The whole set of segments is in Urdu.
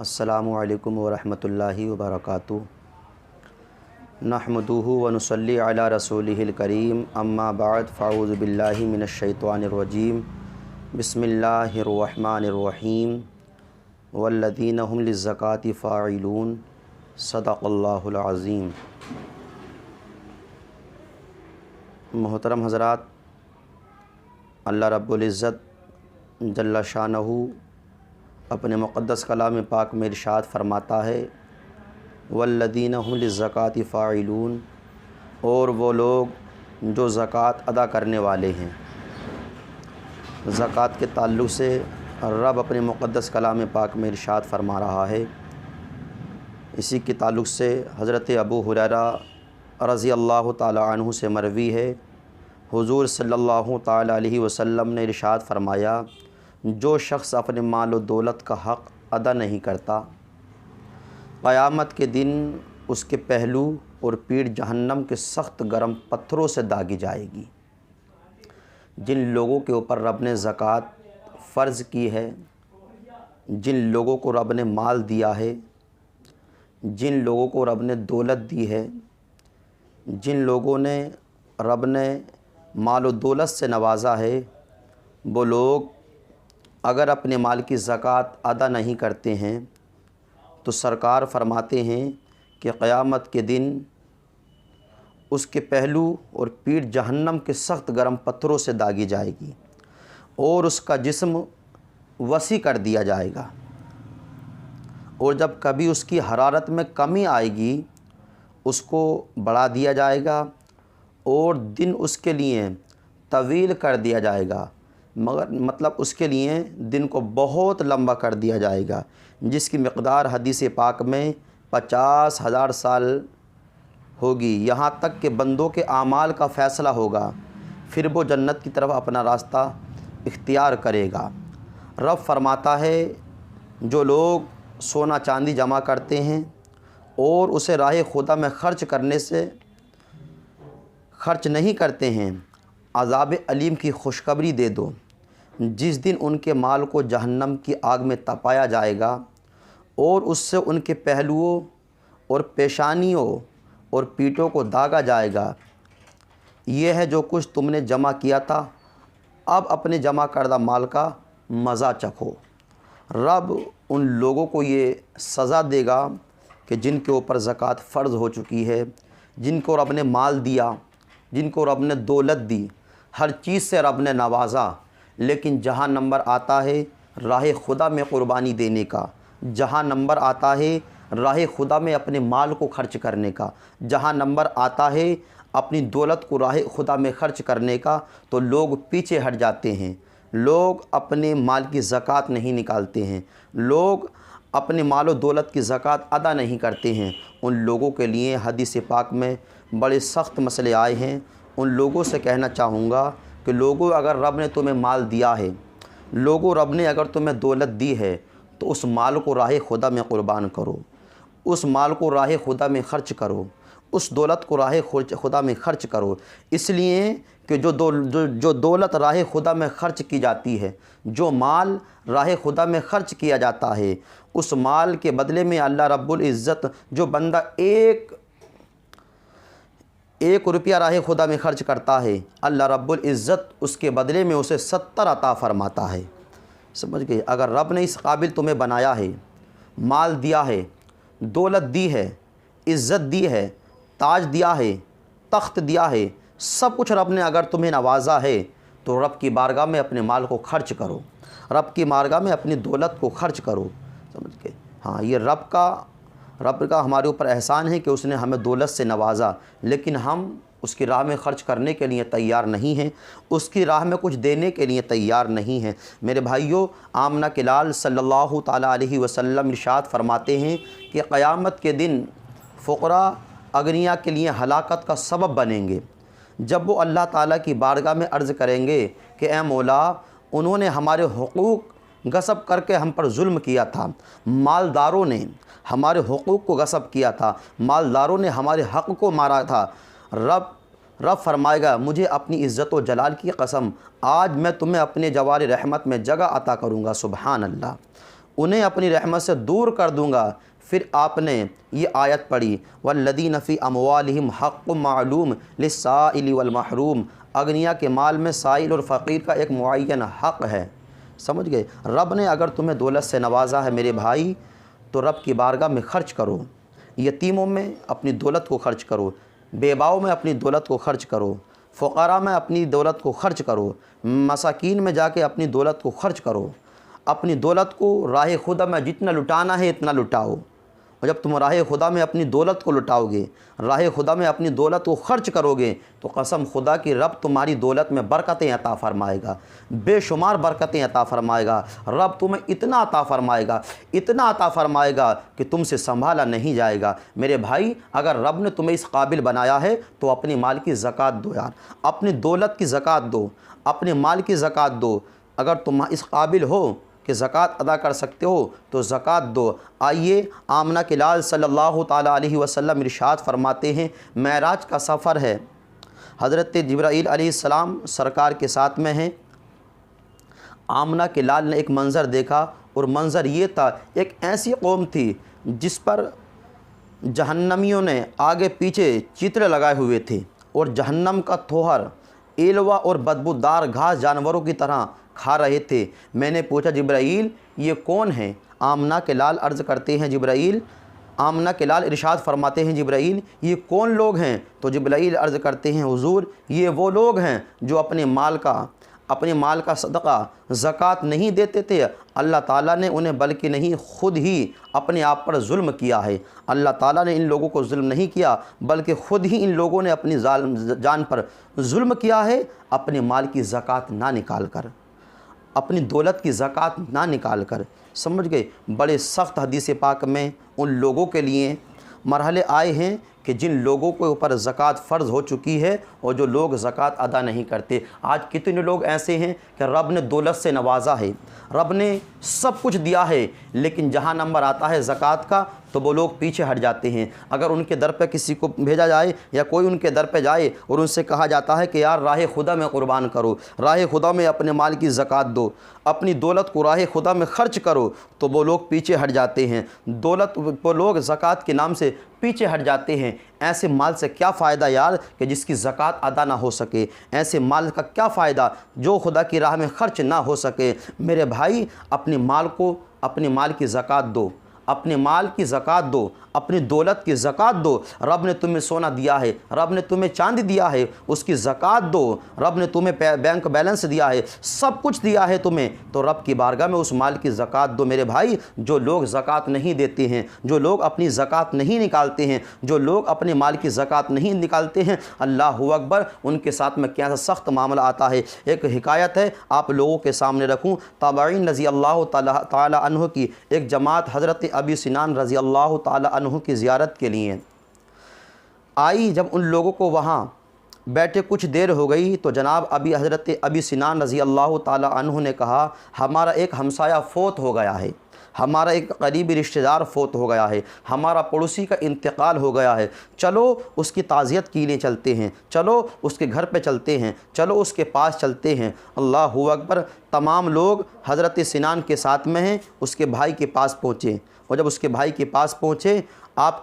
السلام علیکم ورحمۃ اللہ وبرکاتہ۔ نحمدہ ونصلی علی رسولہ الکریم، اما بعد فاعوذ باللہ من الشیطان الرجیم، بسم اللہ الرحمن الرحیم، والذین هم للزکاۃ فاعلون، صدق اللہ العظیم۔ محترم حضرات، اللہ رب العزت جل شانہ اپنے مقدس کلام پاک میں ارشاد فرماتا ہے، والذین هم للزکاۃ فاعلون، اور وہ لوگ جو زکوٰۃ ادا کرنے والے ہیں۔ زکوٰۃ کے تعلق سے رب اپنے مقدس کلام پاک میں ارشاد فرما رہا ہے۔ اسی کے تعلق سے حضرت ابو ہریرہ رضی اللہ تعالی عنہ سے مروی ہے، حضور صلی اللہ تعالی علیہ وسلم نے ارشاد فرمایا، جو شخص اپنے مال و دولت کا حق ادا نہیں کرتا، قیامت کے دن اس کے پہلو اور پیٹھ جہنم کے سخت گرم پتھروں سے داغی جائے گی۔ جن لوگوں کے اوپر رب نے زکوٰۃ فرض کی ہے، جن لوگوں کو رب نے مال دیا ہے، جن لوگوں کو رب نے دولت دی ہے، جن لوگوں نے رب نے مال و دولت سے نوازا ہے، وہ لوگ اگر اپنے مال کی زکوٰۃ ادا نہیں کرتے ہیں تو سرکار فرماتے ہیں کہ قیامت کے دن اس کے پہلو اور پیٹھ جہنم کے سخت گرم پتھروں سے داغی جائے گی اور اس کا جسم وسیع کر دیا جائے گا، اور جب کبھی اس کی حرارت میں کمی آئے گی اس کو بڑھا دیا جائے گا اور دن اس کے لیے طویل کر دیا جائے گا، مطلب اس کے لیے دن کو بہت لمبا کر دیا جائے گا، جس کی مقدار حدیث پاک میں 50,000 سال ہوگی، یہاں تک کہ بندوں کے اعمال کا فیصلہ ہوگا، پھر وہ جنت کی طرف اپنا راستہ اختیار کرے گا۔ رب فرماتا ہے، جو لوگ سونا چاندی جمع کرتے ہیں اور اسے راہ خدا میں خرچ نہیں کرتے ہیں، عذاب علیم کی خوشخبری دے دو، جس دن ان کے مال کو جہنم کی آگ میں تپایا جائے گا اور اس سے ان کے پہلوؤں اور پیشانیوں اور پیٹھوں کو داغا جائے گا۔ یہ ہے جو کچھ تم نے جمع کیا تھا، اب اپنے جمع کردہ مال کا مزہ چکھو۔ رب ان لوگوں کو یہ سزا دے گا کہ جن کے اوپر زکوٰۃ فرض ہو چکی ہے، جن کو رب نے مال دیا، جن کو رب نے دولت دی، ہر چیز سے رب نے نوازا، لیکن جہاں نمبر آتا ہے راہ خدا میں قربانی دینے کا، جہاں نمبر آتا ہے راہ خدا میں اپنے مال کو خرچ کرنے کا، جہاں نمبر آتا ہے اپنی دولت کو راہ خدا میں خرچ کرنے کا، تو لوگ پیچھے ہٹ جاتے ہیں، لوگ اپنے مال کی زکوٰۃ نہیں نکالتے ہیں، لوگ اپنے مال و دولت کی زکوٰۃ ادا نہیں کرتے ہیں۔ ان لوگوں کے لیے حدیث پاک میں بڑے سخت مسئلے آئے ہیں۔ ان لوگوں سے کہنا چاہوں گا کہ لوگوں، اگر رب نے تمہیں مال دیا ہے، لوگوں رب نے اگر تمہیں دولت دی ہے، تو اس مال کو راہ خدا میں قربان کرو، اس مال کو راہ خدا میں خرچ کرو، اس دولت کو راہ خدا میں خرچ کرو، اس لیے کہ جو دولت راہ خدا میں خرچ کی جاتی ہے، جو مال راہ خدا میں خرچ کیا جاتا ہے، اس مال کے بدلے میں اللہ رب العزت، جو بندہ ایک روپیہ راہ خدا میں خرچ کرتا ہے، اللہ رب العزت اس کے بدلے میں اسے 70 عطا فرماتا ہے۔ سمجھ گئے؟ اگر رب نے اس قابل تمہیں بنایا ہے، مال دیا ہے، دولت دی ہے، عزت دی ہے، تاج دیا ہے، تخت دیا ہے، سب کچھ رب نے اگر تمہیں نوازا ہے، تو رب کی بارگاہ میں اپنے مال کو خرچ کرو، رب کی بارگاہ میں اپنی دولت کو خرچ کرو۔ سمجھ گئے؟ ہاں، یہ رب کا ہمارے اوپر احسان ہے کہ اس نے ہمیں دولت سے نوازا، لیکن ہم اس کی راہ میں خرچ کرنے کے لیے تیار نہیں ہیں، اس کی راہ میں کچھ دینے کے لیے تیار نہیں ہیں۔ میرے بھائیوں، آمنہ کے لال صلی اللہ تعالیٰ علیہ وسلم ارشاد فرماتے ہیں کہ قیامت کے دن فقراء اغنیاء کے لیے ہلاکت کا سبب بنیں گے۔ جب وہ اللہ تعالیٰ کی بارگاہ میں عرض کریں گے کہ اے مولا، انہوں نے ہمارے حقوق غصب کر کے ہم پر ظلم کیا تھا، مالداروں نے ہمارے حقوق کو غصب کیا تھا، مالداروں نے ہمارے حق کو مارا تھا، رب فرمائے گا، مجھے اپنی عزت و جلال کی قسم، آج میں تمہیں اپنے جوار رحمت میں جگہ عطا کروں گا۔ سبحان اللہ۔ انہیں اپنی رحمت سے دور کر دوں گا۔ پھر آپ نے یہ آیت پڑھی والذین فی اموالہم حق معلوم للسائل والمحروم، اغنیا کے مال میں سائل اور فقیر کا ایک معین حق ہے۔ سمجھ گئے؟ رب نے اگر تمہیں دولت سے نوازا ہے میرے بھائی تو رب کی بارگاہ میں خرچ کرو، یتیموں میں اپنی دولت کو خرچ کرو، بیواؤں میں اپنی دولت کو خرچ کرو، فقراء میں اپنی دولت کو خرچ کرو، مساکین میں جا کے اپنی دولت کو خرچ کرو، اپنی دولت کو راہ خدا میں جتنا لٹانا ہے اتنا لٹاؤ۔ اور جب تم راہ خدا میں اپنی دولت کو لٹاؤ گے، راہ خدا میں اپنی دولت کو خرچ کرو گے تو قسم خدا کی رب تمہاری دولت میں برکتیں عطا فرمائے گا، بے شمار برکتیں عطا فرمائے گا۔ رب تمہیں اتنا عطا فرمائے گا، اتنا عطا فرمائے گا کہ تم سے سنبھالا نہیں جائے گا۔ میرے بھائی اگر رب نے تمہیں اس قابل بنایا ہے تو اپنے مال کی زکوٰۃ دو یار، اپنی دولت کی زکوٰۃ دو، اپنے مال کی زکوٰۃ دو۔ اگر تم اس قابل ہو کہ زکوٰۃ ادا کر سکتے ہو تو زکوٰۃ دو۔ آئیے آمنہ کے لال صلی اللہ تعالیٰ علیہ وسلم ارشاد فرماتے ہیں، معراج کا سفر ہے، حضرت جبرائیل علیہ السلام سرکار کے ساتھ میں ہیں۔ آمنہ کے لال نے ایک منظر دیکھا اور منظر یہ تھا، ایک ایسی قوم تھی جس پر جہنمیوں نے آگے پیچھے چتر لگائے ہوئے تھے اور جہنم کا تھوہر ایلوا اور بدبودار گھاس جانوروں کی طرح کھا رہے تھے۔ میں نے پوچھا جبرائیل یہ کون ہیں؟ آمنہ کے لال عرض کرتے ہیں جبرائیل، آمنہ کے لال ارشاد فرماتے ہیں جبرائیل یہ کون لوگ ہیں؟ تو جبرائیل عرض کرتے ہیں حضور یہ وہ لوگ ہیں جو اپنے مال کا صدقہ زکوٰۃ نہیں دیتے تھے، اللہ تعالیٰ نے انہیں بلکہ نہیں خود ہی اپنے آپ پر ظلم کیا ہے۔ اللہ تعالیٰ نے ان لوگوں کو ظلم نہیں کیا بلکہ خود ہی ان لوگوں نے اپنی جان پر ظلم کیا ہے، اپنے مال کی زکوٰۃ نہ نکال کر، اپنی دولت کی زکوٰۃ نہ نکال کر۔ سمجھ گئے؟ بڑے سخت حدیث پاک میں ان لوگوں کے لیے مرحلے آئے ہیں کہ جن لوگوں کے اوپر زکوٰۃ فرض ہو چکی ہے اور جو لوگ زکوٰۃ ادا نہیں کرتے۔ آج کتنے لوگ ایسے ہیں کہ رب نے دولت سے نوازا ہے، رب نے سب کچھ دیا ہے، لیکن جہاں نمبر آتا ہے زکوٰۃ کا تو وہ لوگ پیچھے ہٹ جاتے ہیں۔ اگر ان کے در پہ کسی کو بھیجا جائے یا کوئی ان کے در پہ جائے اور ان سے کہا جاتا ہے کہ یار راہ خدا میں قربان کرو، راہ خدا میں اپنے مال کی زکوٰۃ دو، اپنی دولت کو راہ خدا میں خرچ کرو، تو وہ لوگ پیچھے ہٹ جاتے ہیں، وہ لوگ زکوٰۃ کے نام سے پیچھے ہٹ جاتے ہیں۔ ایسے مال سے کیا فائدہ یار کہ جس کی زکوٰۃ ادا نہ ہو سکے؟ ایسے مال کا کیا فائدہ جو خدا کی راہ میں خرچ نہ ہو سکے؟ میرے بھائی اپنے مال کی زکوٰۃ دو، اپنے مال کی زکوٰۃ دو، اپنی دولت کی زکوٰۃ دو۔ رب نے تمہیں سونا دیا ہے، رب نے تمہیں چاندی دیا ہے، اس کی زکوٰۃ دو۔ رب نے تمہیں بینک بیلنس دیا ہے، سب کچھ دیا ہے تمہیں، تو رب کی بارگاہ میں اس مال کی زکوٰۃ دو۔ میرے بھائی جو لوگ زکوٰۃ نہیں دیتے ہیں، جو لوگ اپنی زکوٰۃ نہیں نکالتے ہیں، جو لوگ اپنے مال کی زکوٰۃ نہیں نکالتے ہیں، اللہ اکبر ان کے ساتھ میں کیا سخت معاملہ آتا ہے۔ ایک حکایت ہے آپ لوگوں کے سامنے رکھوں، تابعین رضی اللہ تعالی عنہ کی ایک جماعت حضرت ابی سنان رضی اللہ تعالی عنہ کی زیارت کے لیے آئی۔ جب ان لوگوں کو وہاں بیٹھے کچھ دیر ہو گئی تو جناب حضرت ابی سنان رضی اللہ تعالی عنہ نے کہا ہمارا ایک ہمسایہ فوت ہو گیا ہے، ہمارا ایک قریبی رشتہ دار فوت ہو گیا ہے، ہمارا پڑوسی کا انتقال ہو گیا ہے، چلو اس کی تعزیت کے لیے چلتے ہیں، چلو اس کے گھر پہ چلتے ہیں، چلو اس کے پاس چلتے ہیں۔ اللہ اکبر، تمام لوگ حضرت سنان کے ساتھ میں ہیں، اس کے بھائی کے پاس پہنچے، اور جب اس کے بھائی کے پاس پہنچے آپ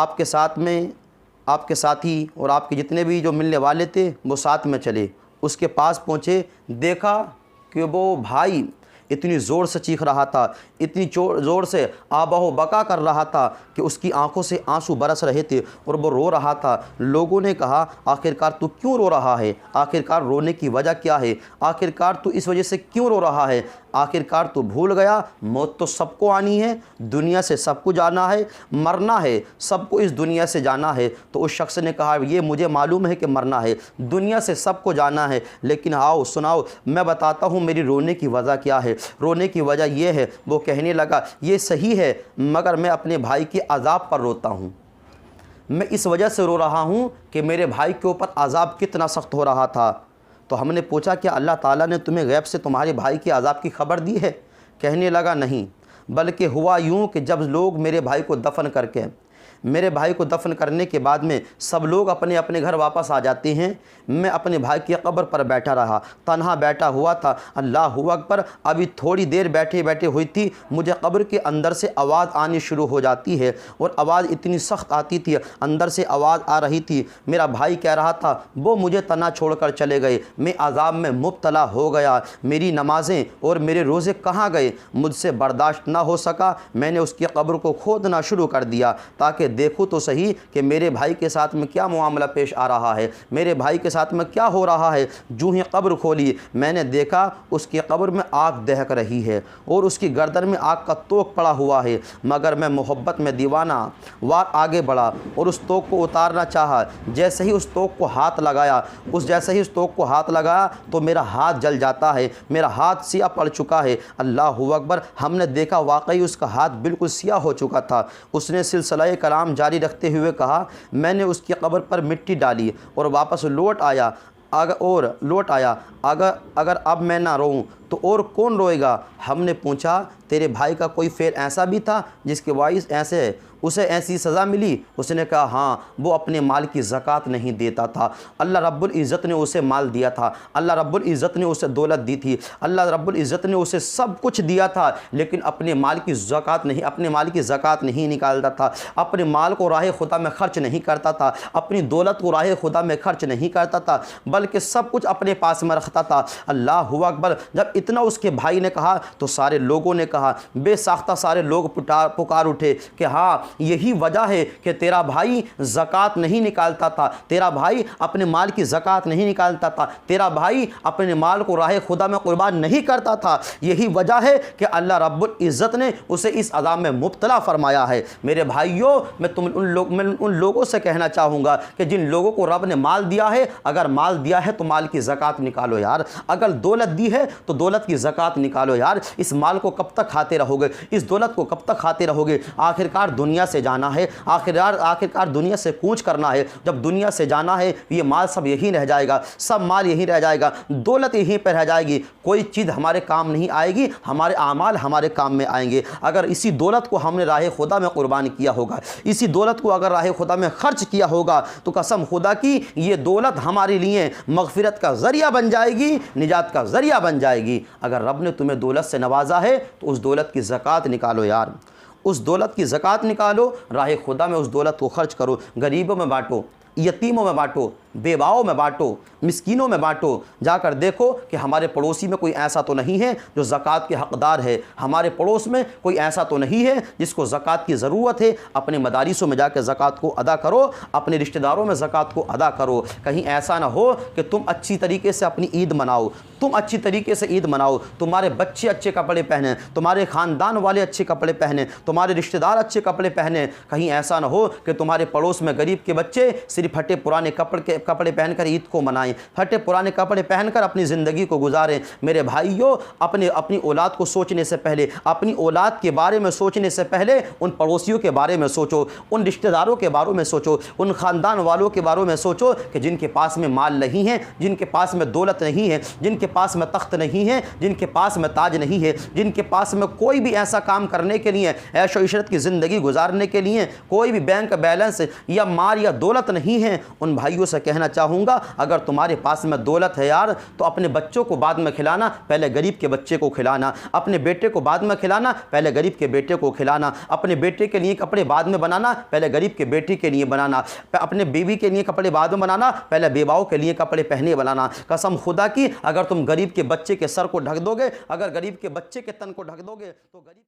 کے ساتھی اور آپ کے جتنے بھی جو ملنے والے تھے وہ ساتھ میں چلے، اس کے پاس پہنچے، دیکھا کہ وہ بھائی اتنی زور سے چیخ رہا تھا، اتنی زور سے آبا و بکا کر رہا تھا کہ اس کی آنکھوں سے آنسو برس رہے تھے اور وہ رو رہا تھا۔ لوگوں نے کہا آخرکار تو کیوں رو رہا ہے؟ آخرکار رونے کی وجہ کیا ہے؟ آخرکار تو اس وجہ سے کیوں رو رہا ہے؟ آخرکار تو بھول گیا موت تو سب کو آنی ہے، دنیا سے سب کو جانا ہے، مرنا ہے، سب کو اس دنیا سے جانا ہے۔ تو اس شخص نے کہا یہ مجھے معلوم ہے کہ مرنا ہے، دنیا سے سب کو جانا ہے، لیکن آؤ سناؤ میں بتاتا ہوں میری رونے کی وجہ کیا ہے۔ رونے کی وجہ یہ ہے، وہ کہنے لگا یہ صحیح ہے مگر میں اپنے بھائی کے عذاب پر روتا ہوں، میں اس وجہ سے رو رہا ہوں کہ میرے بھائی کے اوپر عذاب کتنا سخت ہو رہا تھا۔ تو ہم نے پوچھا کہ اللہ تعالیٰ نے تمہیں غیب سے تمہارے بھائی کے عذاب کی خبر دی ہے؟ کہنے لگا نہیں، بلکہ ہوا یوں کہ جب لوگ میرے بھائی کو دفن کر کے میرے بھائی کو دفن کرنے کے بعد میں سب لوگ اپنے اپنے گھر واپس آ جاتے ہیں، میں اپنے بھائی کی قبر پر بیٹھا رہا، تنہا بیٹھا ہوا تھا۔ اللہ اکبر، ابھی تھوڑی دیر بیٹھے بیٹھے ہوئی تھی، مجھے قبر کے اندر سے آواز آنی شروع ہو جاتی ہے، اور آواز اتنی سخت آتی تھی، اندر سے آواز آ رہی تھی۔ میرا بھائی کہہ رہا تھا وہ مجھے تنہا چھوڑ کر چلے گئے، میں عذاب میں مبتلا ہو گیا، میری نمازیں اور میرے روزے کہاں گئے؟ مجھ سے برداشت نہ ہو سکا، میں نے اس کی قبر کو کھودنا شروع کر دیا تاکہ دیکھوں تو صحیح کہ میرے بھائی کے ساتھ میں کیا معاملہ پیش آ رہا ہے، میرے بھائی کے ساتھ میں کیا ہو رہا ہے۔ جو ہی قبر کھولی، میں نے دیکھا اس کی قبر میں آگ دہک رہی ہے اور اس کی گردن میں آگ کا توق پڑا ہوا ہے، مگر میں محبت میں دیوانہ وار آگے بڑھا اور اس توق کو اتارنا چاہا۔ جیسے ہی اس توق کو ہاتھ لگایا تو میرا ہاتھ جل جاتا ہے، میرا ہاتھ سیاہ پڑ چکا ہے۔ اللہ اکبر، ہم نے دیکھا واقعی اس کا ہاتھ بالکل سیاہ ہو چکا تھا۔ اس نے سلسلہ کلام جاری رکھتے ہوئے کہا، میں نے اس کی قبر پر مٹی ڈالی اور واپس لوٹ آیا، اگر اب میں نہ روؤں تو اور کون روئے گا؟ ہم نے پوچھا تیرے بھائی کا کوئی فعل ایسا بھی تھا جس کے باعث اسے ایسی سزا ملی؟ اس نے کہا ہاں، وہ اپنے مال کی زکوٰۃ نہیں دیتا تھا، اللہ رب العزت نے اسے مال دیا تھا، اللہ رب العزت نے اسے دولت دی تھی، اللہ رب العزت نے اسے سب کچھ دیا تھا، لیکن اپنے مال کی زکوٰۃ نہیں نکالتا تھا، اپنے مال کو راہ خدا میں خرچ نہیں کرتا تھا، اپنی دولت کو راہ خدا میں خرچ نہیں کرتا تھا، بلکہ سب کچھ اپنے پاس میں رکھتا تھا۔ اللہ اکبر، جب اتنا اس کے بھائی نے کہا تو سارے لوگوں نے کہا، بے ساختہ سارے لوگ پکار اٹھے کہ ہاں، یہی وجہ ہے کہ تیرا بھائی زکوٰۃ نہیں نکالتا تھا، تیرا بھائی اپنے مال کی زکوٰۃ نہیں نکالتا تھا، تیرا بھائی اپنے مال کو راہ خدا میں قربان نہیں کرتا تھا، یہی وجہ ہے کہ اللہ رب العزت نے اسے اس عذاب میں مبتلا فرمایا ہے۔ میرے بھائیوں، میں ان لوگوں سے کہنا چاہوں گا کہ جن لوگوں کو رب نے مال دیا ہے، اگر مال دیا ہے تو مال کی زکوٰۃ نکالو یار، اگر دولت دی ہے تو دولت کی زکوٰۃ نکالو یار۔ اس مال کو کب تک کھاتے رہو گے؟ اس دولت کو کب تک کھاتے رہو گے؟ آخرکار دنیا سے جانا ہے، آخرکار دنیا سے کوچ کرنا ہے۔ جب دنیا سے جانا ہے، یہ مال سب یہی رہ جائے گا، سب مال یہی رہ جائے گا، دولت یہیں پہ رہ جائے گی، کوئی چیز ہمارے کام نہیں آئے گی، ہمارے اعمال ہمارے کام میں آئیں گے۔ اگر اسی دولت کو ہم نے راہ خدا میں قربان کیا ہوگا، اسی دولت کو اگر راہ خدا میں خرچ کیا ہوگا، تو قسم خدا کی یہ دولت ہمارے لیے مغفرت کا ذریعہ بن جائے گی، نجات کا ذریعہ بن جائے گی۔ اگر رب نے تمہیں دولت سے نوازا ہے تو اس دولت کی زکوٰۃ نکالو یار، اس دولت کی زکوٰۃ نکالو، راہ خدا میں اس دولت کو خرچ کرو، غریبوں میں بانٹو، یتیموں میں بانٹو، بیواؤں میں بانٹو، مسکینوں میں بانٹو۔ جا کر دیکھو کہ ہمارے پڑوسی میں کوئی ایسا تو نہیں ہے جو زکوٰۃ کے حقدار ہے، ہمارے پڑوس میں کوئی ایسا تو نہیں ہے جس کو زکوٰۃ کی ضرورت ہے۔ اپنے مدارسوں میں جا کے زکوٰۃ کو ادا کرو، اپنے رشتہ داروں میں زکوٰۃ کو ادا کرو۔ کہیں ایسا نہ ہو کہ تم اچھی طریقے سے اپنی عید مناؤ، تمہارے بچے اچھے کپڑے پہنیں، تمہارے خاندان والے اچھے کپڑے پہنیں، تمہارے رشتہ دار اچھے کپڑے پہنیں۔ کہیں ایسا نہ ہو کہ تمہارے پڑوس میں غریب کے بچے صرف پھٹے پرانے کپڑے پہن کر عید کو منائیں، پھٹے پرانے کپڑے پہن کر اپنی زندگی کو گزاریں۔ میرے بھائیوں، اپنی اولاد کو سوچنے سے پہلے، اپنی اولاد کے بارے میں سوچنے سے پہلے ان پڑوسیوں کے بارے میں سوچو، ان رشتہ داروں کے بارے میں سوچو، ان خاندان والوں کے بارے میں سوچو کہ جن کے پاس میں مال نہیں ہے، جن کے پاس میں دولت نہیں ہے، جن کے پاس میں تخت نہیں ہے، جن کے پاس میں تاج نہیں ہے، جن کے پاس میں کوئی بھی ایسا کام کرنے کے لیے، عیش و عشرت کی زندگی گزارنے کے لیے کوئی بھی بینک بیلنس یا مال یا دولت نہیں ہے۔ ان بھائیوں سے کہنا چاہوں گا، اگر تمہارے پاس میں دولت ہے یار، تو اپنے بچوں کو بعد میں کھلانا، پہلے غریب کے بچے کو کھلانا، اپنے بیٹے کو بعد میں کھلانا، پہلے غریب کے بیٹے کو کھلانا، اپنے بیٹے کے لیے کپڑے بعد میں بنانا، پہلے غریب کے بیٹی کے لیے بنانا، اپنے بیوی کے لیے کپڑے بعد میں بنانا، پہلے بیواؤں کے لیے کپڑے پہنے بنانا۔ قسم خدا کی، اگر تم غریب کے بچے کے سر کو ڈھک دو گے، اگر غریب کے بچے کے تن کو ڈھک دو گے تو غریب